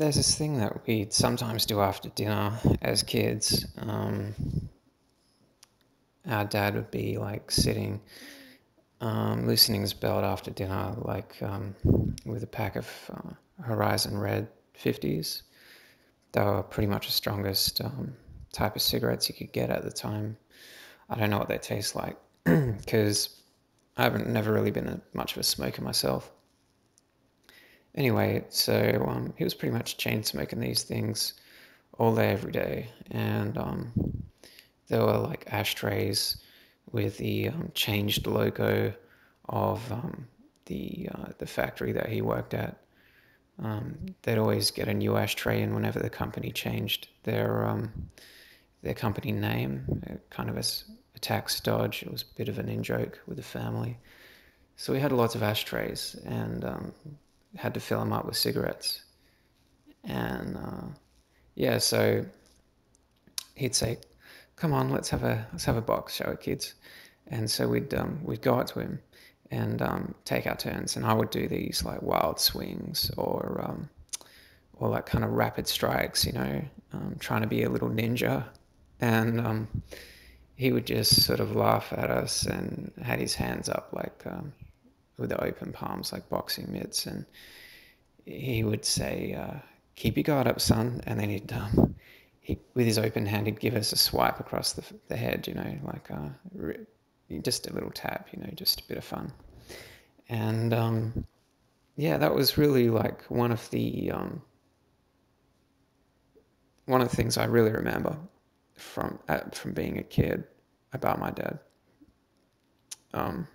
there's this thing that we'd sometimes do after dinner as kids. Our dad would be like sitting, loosening his belt after dinner, like with a pack of Horizon Red 50s. They were pretty much the strongest type of cigarettes you could get at the time. I don't know what they taste like because I haven't never really been much of a smoker myself. Anyway, so he was pretty much chain smoking these things all day, every day, and there were like ashtrays with the changed logo of the factory that he worked at. They'd always get a new ashtray, and whenever the company changed their company name, kind of as a tax dodge, it was a bit of an in joke with the family. So we had lots of ashtrays, and had to fill them up with cigarettes. And yeah, so he'd say, "Come on, let's have a box, shall we, kids?" And so we'd go up to him and take our turns, and I would do these like wild swings or like kind of rapid strikes, trying to be a little ninja, and he would just sort of laugh at us and had his hands up like with the open palms like boxing mitts, and he would say, "Keep your guard up, son," and then he with his open hand he'd give us a swipe across the head, like just a little tap, just a bit of fun. And yeah, that was really like one of the things I really remember from being a kid about my dad. Um,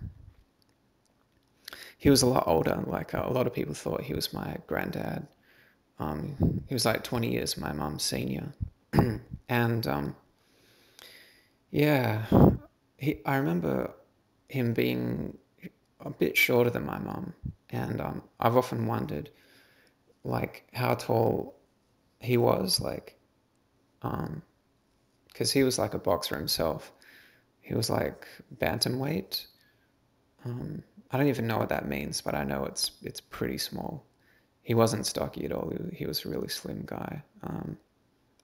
he was a lot older. Like a lot of people thought he was my granddad. He was like 20 years my mum's senior, and yeah, I remember him being a bit shorter than my mum, and I've often wondered like how tall he was, like because he was like a boxer himself. He was like bantamweight. I don't even know what that means, but I know it's pretty small. He wasn't stocky at all. He was a really slim guy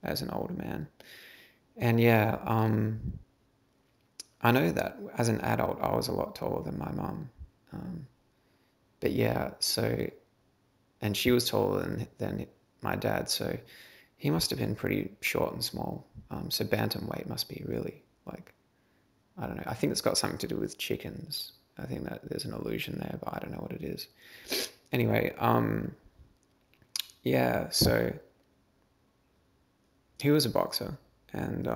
as an older man. And yeah, I know that as an adult, I was a lot taller than my mum. Um, but yeah, so, and she was taller than my dad, so he must have been pretty short and small. So bantamweight must be really like, I don't know. I think it's got something to do with chickens. I think that there's an illusion there, but I don't know what it is. Anyway, yeah, so he was a boxer, and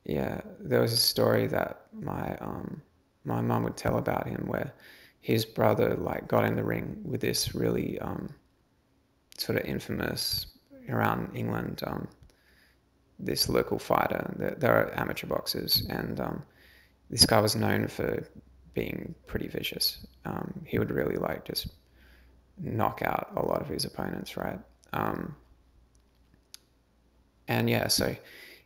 yeah, there was a story that my mum would tell about him where his brother like got in the ring with this really sort of infamous around England this local fighter. There are amateur boxers, and this guy was known for being pretty vicious. He would really like just knock out a lot of his opponents, right? Um, and yeah, so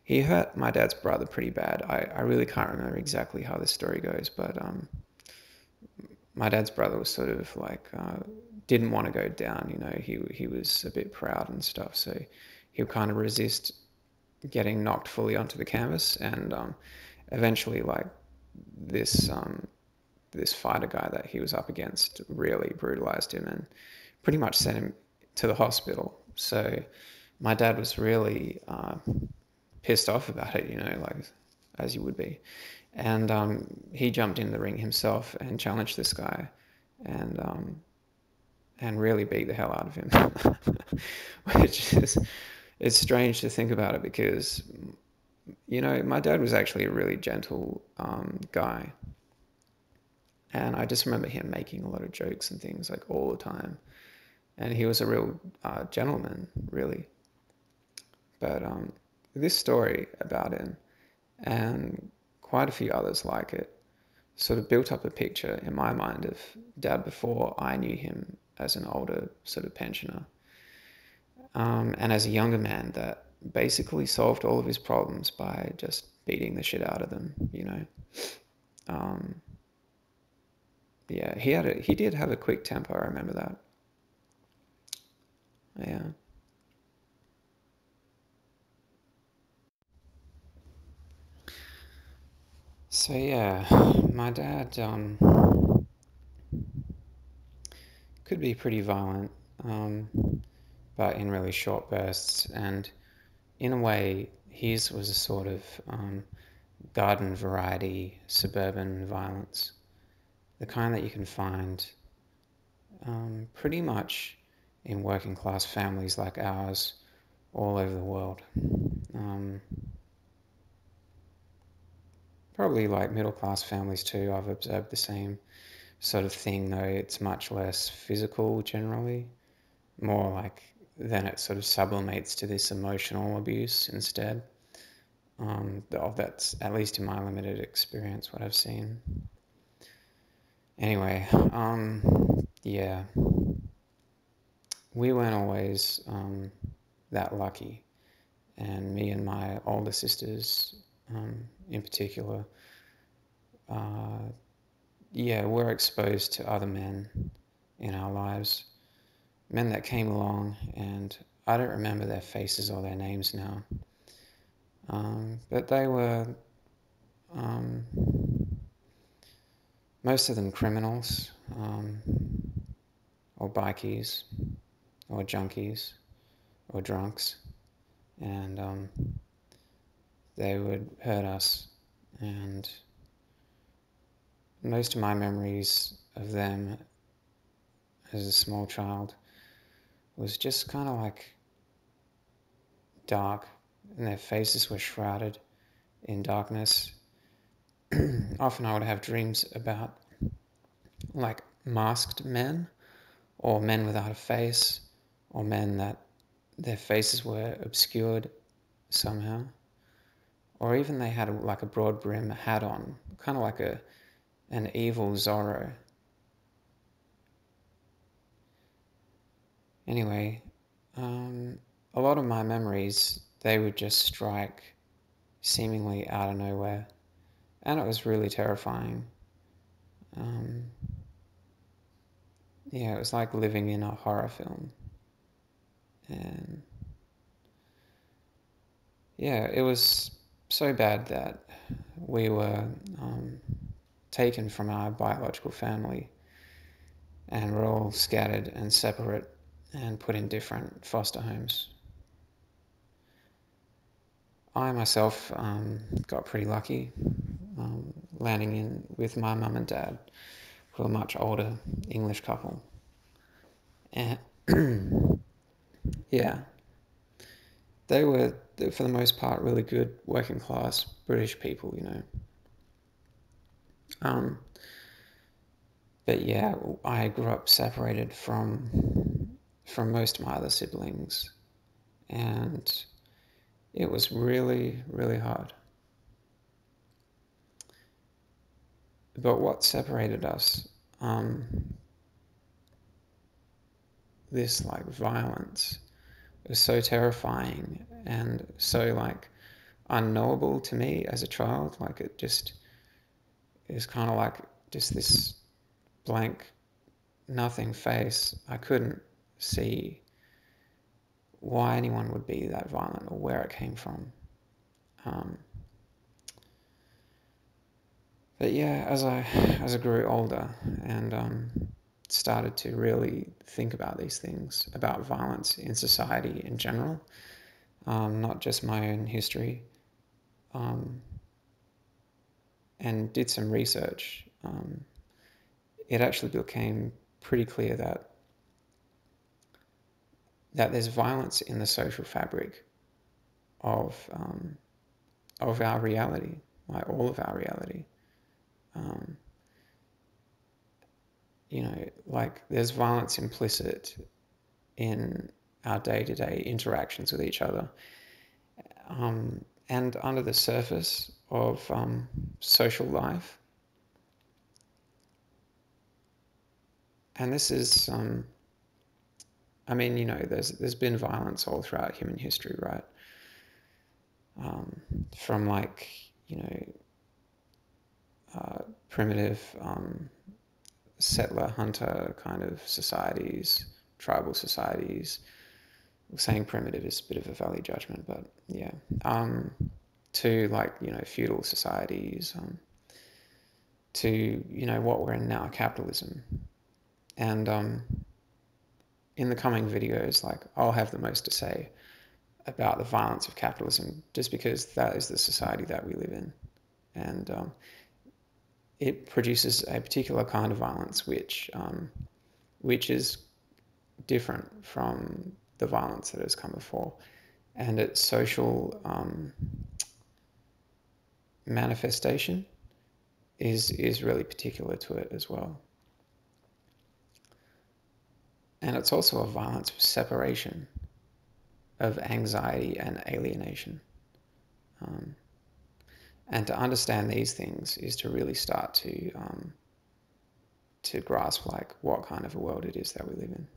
he hurt my dad's brother pretty bad. I really can't remember exactly how this story goes, but my dad's brother was sort of like didn't want to go down. He was a bit proud and stuff, so he would kind of resist getting knocked fully onto the canvas, and eventually, like this this fighter guy that he was up against really brutalized him and pretty much sent him to the hospital. So my dad was really pissed off about it, like as you would be. And he jumped in the ring himself and challenged this guy, and really beat the hell out of him, which is it's strange to think about it because my dad was actually a really gentle guy, and I just remember him making a lot of jokes and things like all the time, and he was a real gentleman, really. But this story about him and quite a few others like it sort of built up a picture in my mind of Dad before I knew him as an older sort of pensioner, and as a younger man that basically solved all of his problems by just beating the shit out of them. Um, yeah, he did have a quick temper. I remember that. Yeah. So yeah, my dad could be pretty violent, um, but in really short bursts. And in a way, his was a sort of garden variety suburban violence, the kind that you can find pretty much in working class families like ours all over the world. Um, Probably like middle class families too. I've observed the same sort of thing, though it's much less physical generally, more like then it sort of sublimates to this emotional abuse instead. That's at least in my limited experience what I've seen. Anyway, yeah, we weren't always that lucky, and me and my older sisters, in particular, uh, yeah, were exposed to other men in our lives, men that came along, and I don't remember their faces or their names now, but they were um, most of them criminals, or bikies, or junkies, or drunks, and they would hurt us. And most of my memories of them as a small child was just kind of like dark, and their faces were shrouded in darkness. Often I would have dreams about like masked men, or men without a face, or men that their faces were obscured somehow, or even they had like a broad brim hat on, kind of like an evil Zorro. Anyway, um, a lot of my memories, they would just strike seemingly out of nowhere, and it was really terrifying. Um, yeah, it was like living in a horror film, and yeah, it was so bad that we were um, taken from our biological family, and we're all scattered and separate and put in different foster homes. I myself got pretty lucky, landing in with my mum and dad, who are a much older English couple. And yeah, they were, for the most part, really good working class British people, you know. Um, but yeah, I grew up separated from most of my other siblings, and it was really, really hard. But what separated us, um, this like violence, was so terrifying and so like unknowable to me as a child. Like it just is kind of like just this blank nothing face. I couldn't see why anyone would be that violent or where it came from. Um, but yeah, as I grew older and started to really think about these things, about violence in society in general, not just my own history, um, and did some research, it actually became pretty clear that there's violence in the social fabric of our reality, like all of our reality. Um, like there's violence implicit in our day-to-day interactions with each other, and under the surface of social life. And this is, I mean, there's been violence all throughout human history, right? From like, you know, primitive settler hunter kind of societies, tribal societies, saying primitive is a bit of a value judgment, but yeah. To like, feudal societies, to, what we're in now, capitalism. And in the coming videos, like, I'll have the most to say about the violence of capitalism, just because that is the society that we live in. And it produces a particular kind of violence which is different from the violence that has come before. And its social manifestation is really particular to it as well. And it's also a violence of separation, of anxiety and alienation. Um, and to understand these things is to really start to grasp like what kind of a world it is that we live in.